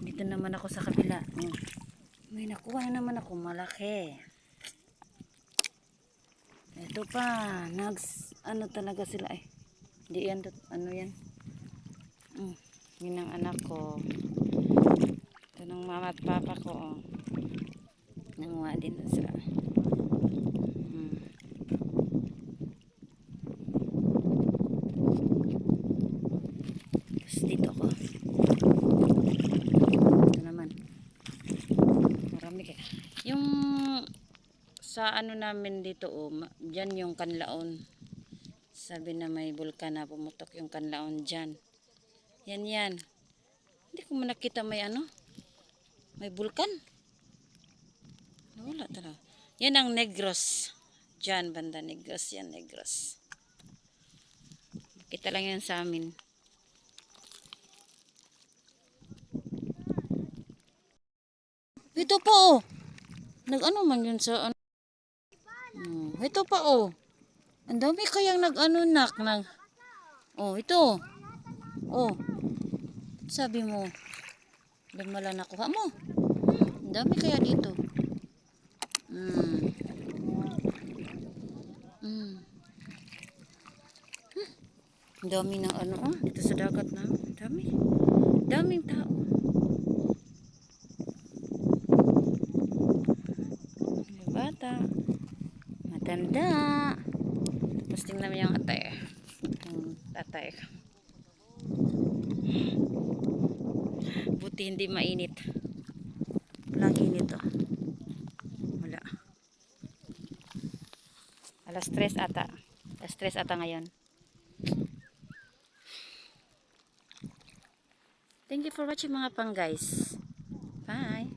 Dito naman ako sa kabila. May nakuha na naman ako malaki. Ito pa, ano talaga sila eh. Di yan, ano yan. Yun ang anak ko. Ito ng mama at papa ko. Oh. Nanguha din sila. Tapos dito ako. Ito naman. Marami kaya. Yung sa ano namin dito, dyan yung kanlaon. Sabi na may bulkan na pumutok yung kanlaon dyan. Yan yan. Hindi ko man nakita may ano. May bulkan. Wala talaga. Yan ang Negros. Dyan banda Negros. Yan Negros. Kita lang yan sa amin. Ito pa oh. Nag-ano man yun sa ano. Ito pa oh. Ang dami kayang nag-ano nak. Oh ito. Oh. Sabi mo. Lumala nakuha mo. Ang dami kaya dito. Ang dami ng ano dito sa dagat na. Dami. Daming tao. Bata. Matanda. Tapos tingnan mo yung atay. Yung tatay. Buti hindi mainit. Walang init oh. Wala. Alas 3 ata. Alas 3 ata ngayon. Thank you for watching mga pang guys. Bye.